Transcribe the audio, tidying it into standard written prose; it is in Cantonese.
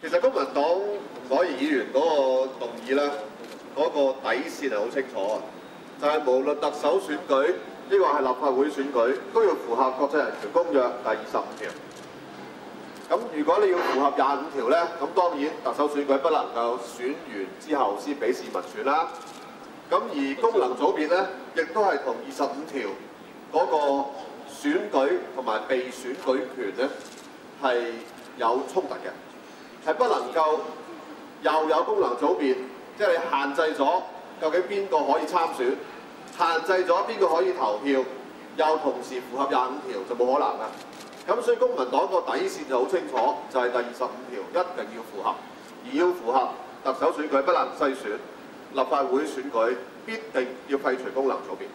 其實公民黨吳靄儀議員嗰個動議咧，嗰個底線係好清楚啊，就係無論特首選舉，呢個係立法會選舉，都要符合國際人權公約第25條。咁如果你要符合25條咧，咁當然特首選舉不能夠選完之後先俾市民選啦。咁而功能組別咧，亦都係同25條嗰個選舉同埋被選舉權咧係有衝突嘅，係不能夠又有功能組別，即係你限制咗究竟邊個可以參選，限制咗邊個可以投票，又同時符合25條就冇可能啦。咁所以公民黨個底線就好清楚，就係第25條一定要符合，而要符合特首選舉不能篩選，立法會選舉必定要廢除功能組別。